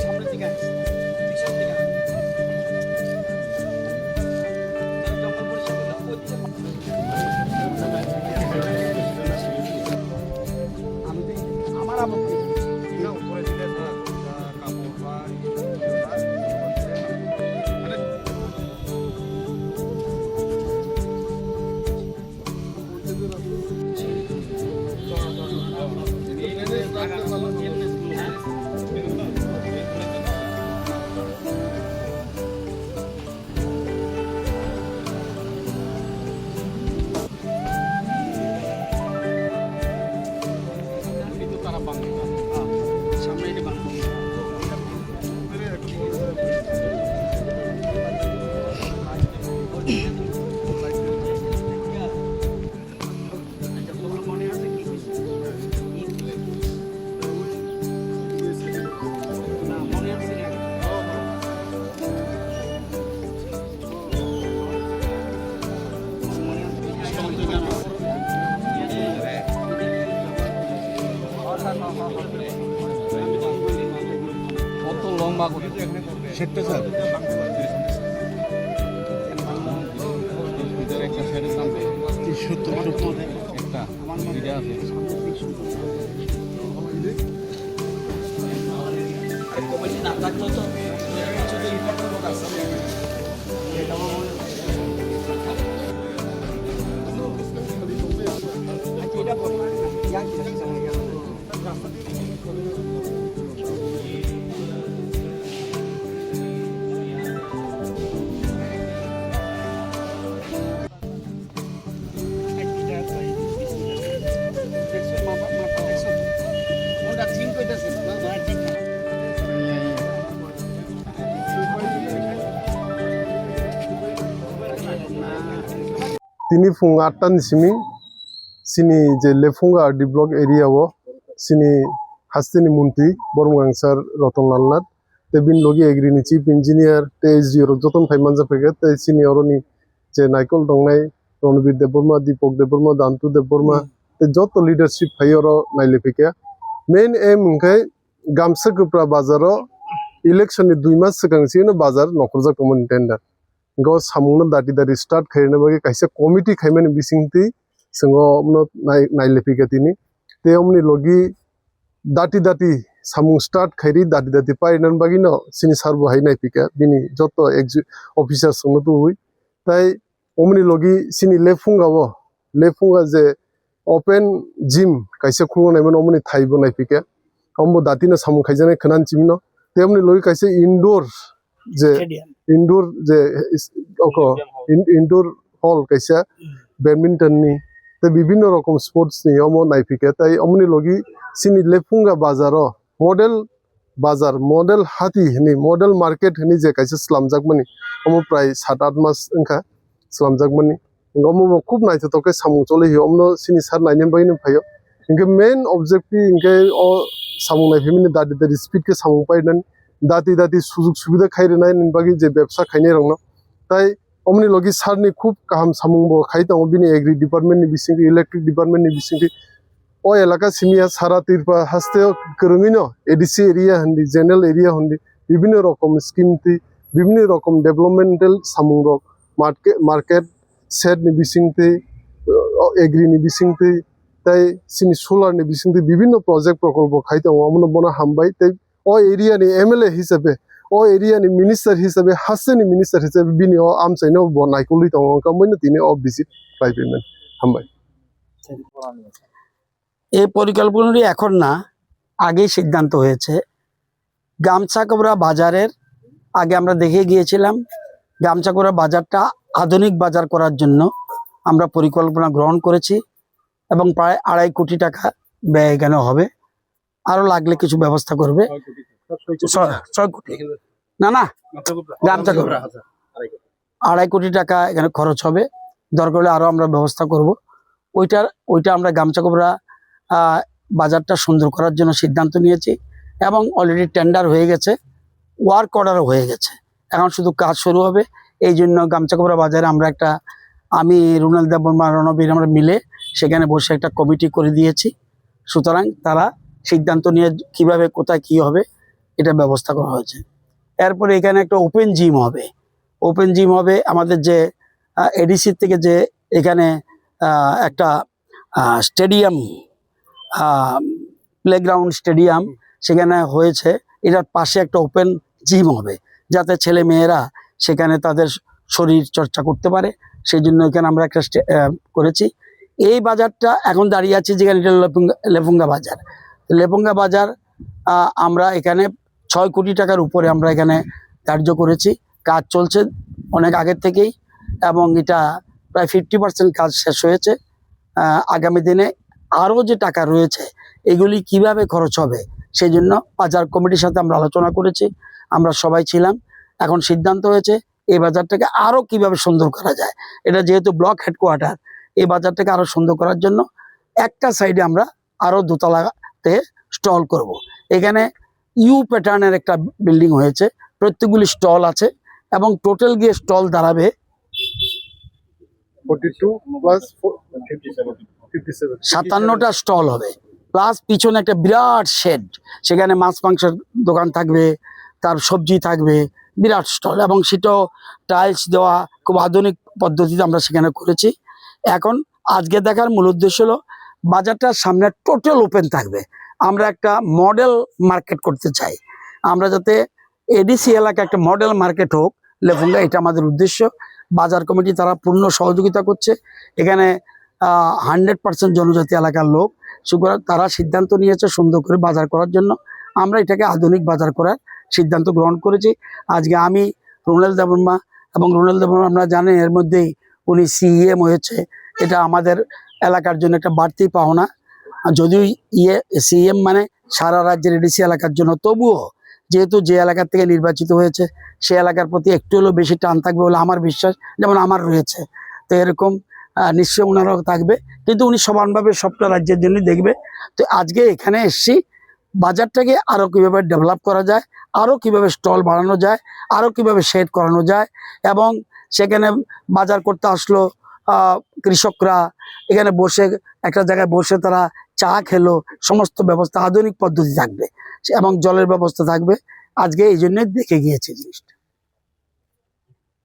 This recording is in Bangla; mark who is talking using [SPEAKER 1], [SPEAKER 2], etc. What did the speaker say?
[SPEAKER 1] সামনের দিকে আনিস পিছন দিকে আনিস জঙ্গল পরিষ্কার করলাম ওইদিকে আমার আপত্তি
[SPEAKER 2] না উপরে দিলে কাপড় বা
[SPEAKER 1] সামনে এটা বাঁধবো মনে আছে কি না মনে আছে না
[SPEAKER 2] কত লম্বা করে সেটা স্যার ভিতরে একটা শেডের দাম 70 একটা ভিডিও আছে
[SPEAKER 1] কমিটি না থাকলেও তো কিছু তো ইম্পর্টেন্ট লোক আছে
[SPEAKER 3] Tini fung atan simi sini je lefunga di blog area wo sini hastini munti bormugangsar rotonlalnat tebin logi agrini chief engineer te SDO joton faimanja pege te sini oroni je naikol dongnai ronbir deborma dipok deborma dantu deborma te joto leadership phayoro naile peke main aim unkai gamsa gupra bazaro election ni 2 mas sigang sino bazar nokorja common tender go samungno dati dati start khairna bagi kaisa committee khaimani bisingti singo omno naile peke tini te omni logi dati dati samung start khairi dati dati painan bagi no sini sarbo hai nai pika bini joto officer sungno tu hui tai omni logi sini lefunga je open gym kaisa khungo nai man omni thaibo nai pika ombo dati na samung khaijane khanan chimno te omni logi kaisa indoor je indoor hall kaisa badminton ni te bibhinno rokom sports ni omo nai pika tai omni logi sini lefunga bazaro model hati hini model market hini je kaisa slamjakmani omo prai 7-8 mas engka slamjakmani omo khub naithotoke samung chole hi omno sini sar nainen bagini phayo inke main objective inke o samung nai phimini dati dati speed ke samung painan dati dati sujug subida khaire nai ninbagi je ব্যবসা khaine rongno tai omni logi sarni khub kaham samung bo khai tango bini agri department ni bisingti electric department ni bisingti o elaka simia sara tirpa haste kurungino ADC area handi general area handi bibhinno rokom scheme ti bibhinno rokom developmental samung rok market set ni bisingti agri ni bisingti tai sini solar ni bisingti bibhinno project prokolbo khai tango amno bona hambai tai o area ni MLA hisabe o area ni minister hisabe haseni minister hisabe bini o amchaino bo naikoli tango kamoino tini o visit payment hambai
[SPEAKER 1] এই পরিকল্পনাটি এখন না আগেই সিদ্ধান্ত হয়েছে গামছাকোবরা বাজারের আগে আমরা দেখে গিয়েছিলাম গামছাকোবরা বাজারটা আধুনিক বাজার করার জন্য আমরা পরিকল্পনা গ্রহণ করেছি এবং প্রায় 2.5 কোটি টাকা ব্যয় এখানে হবে আরো লাগলে কিছু ব্যবস্থা করবে 6 কোটি না গামছাকোবরা 2.5 কোটি টাকা এখানে খরচ হবে দরকার হলে আরো আমরা ব্যবস্থা করব ওইটা আমরা গামছাকোবরা বাজারটা সুন্দর করার জন্য সিদ্ধান্ত নিয়েছি এবং অলরেডি টেন্ডার হয়ে গেছে ওয়ার্ক অর্ডারও হয়ে গেছে এখন শুধু কাজ শুরু হবে এই জন্য গামছাকোবরা বাজারে আমরা আমি রুনাল দেববর্মা রণবীর আমরা মিলে সেখানে বসে একটা কমিটি করে দিয়েছি সুতরাং তারা সিদ্ধান্ত নিয়ে কিভাবে কোথায় কি হবে এটা ব্যবস্থা করা হয়েছে। এরপরে এখানে একটা ওপেন জিম হবে। ওপেন জিম হবে আমাদের যে এডিসি থেকে যে এখানে একটা স্টেডিয়াম, প্লেগ্রাউন্ড স্টেডিয়াম সেখানে হয়েছে, এটার পাশে একটা ওপেন জিম হবে, যাতে ছেলে মেয়েরা সেখানে তাদের শরীর চর্চা করতে পারে। সেই জন্য এখানে আমরা একটা করেছি। এই বাজারটা এখন দাঁড়িয়ে আছে যেখানে এটা লেফুঙ্গা বাজার। লেফুঙ্গা বাজার আমরা এখানে 6 কোটি টাকার উপরে আমরা এখানে ধার্য করেছি। কাজ চলছে অনেক আগের থেকেই এবং এটা প্রায় 50% কাজ শেষ হয়েছে। আগামী দিনে আরও যে টাকা রয়েছে এগুলি কিভাবে খরচ হবে সেই জন্য বাজার কমিটির সাথে আমরা আলোচনা করেছি, আমরা সবাই ছিলাম। এখন সিদ্ধান্ত হয়েছে এই বাজারটাকে আরও কিভাবে সুন্দর করা যায়। এটা যেহেতু ব্লক হেডকোয়ার্টার, এই বাজারটাকে আরও সুন্দর করার জন্য একটা সাইডে আমরা আরও দোতলাতে স্টল করব। এখানে ইউ প্যাটার্নের একটা বিল্ডিং হয়েছে, প্রত্যেকগুলি স্টল আছে এবং টোটাল গিয়ে স্টল দাঁড়াবে
[SPEAKER 3] 42 প্লাস 57
[SPEAKER 1] 57টা স্টল হবে, প্লাস পিছনে একটা বিরাট শেড, সেখানে মাছ মাংসের দোকান থাকবে, তার সবজি থাকবে, বিরাট স্টল এবং সেটাও টাইলস দেওয়া খুব আধুনিক পদ্ধতিতে আমরা সেখানে করেছি। এখন আজকে দেখার মূল উদ্দেশ্য হলো বাজারটার সামনে টোটাল ওপেন থাকবে। আমরা একটা মডেল মার্কেট করতে চাই, আমরা যাতে এডিসি এলাকা একটা মডেল মার্কেট হোক লেফুঙ্গা, এটা আমাদের উদ্দেশ্য। বাজার কমিটি তারা পূর্ণ সহযোগিতা করছে। এখানে 100% জনজাতি এলাকার লোক, সুতরাং তারা সিদ্ধান্ত নিয়েছে সুন্দর করে বাজার করার জন্য। আমরা এটাকে আধুনিক বাজার করার সিদ্ধান্ত গ্রহণ করেছি। আজকে আমি রুনেল দেববর্মা, এবং রুনেল দেববর্মা আপনারা জানেন এর মধ্যেই উনি সিএম হয়েছে, এটা আমাদের এলাকার জন্য একটা বাড়তি পাওনা। যদিও সিএম মানে সারা রাজ্যের এডিসি এলাকার জন্য, তবুও যেহেতু যে এলাকার থেকে নির্বাচিত হয়েছে সে এলাকার প্রতি একটু হলেও বেশি টান থাকবে বলে আমার বিশ্বাস, যেমন আমার রয়েছে। তো এরকম নিশ্চয়ই ওনারাও থাকবে, কিন্তু উনি সমানভাবে সবটা রাজ্যের জন্য দেখবে। তো আজকে এখানে এসছি বাজারটাকে আরও কীভাবে ডেভেলপ করা যায়, আরও কীভাবে স্টল বাড়ানো যায়, আরও কীভাবে শেড করানো যায়, এবং সেখানে বাজার করতে আসলো কৃষকরা এখানে বসে একটা জায়গায় বসে তারা চা খেলো, সমস্ত ব্যবস্থা আধুনিক পদ্ধতি থাকবে এবং জলের ব্যবস্থা থাকবে। আজকে এই জন্যই দেখে গিয়েছে জিনিসটা।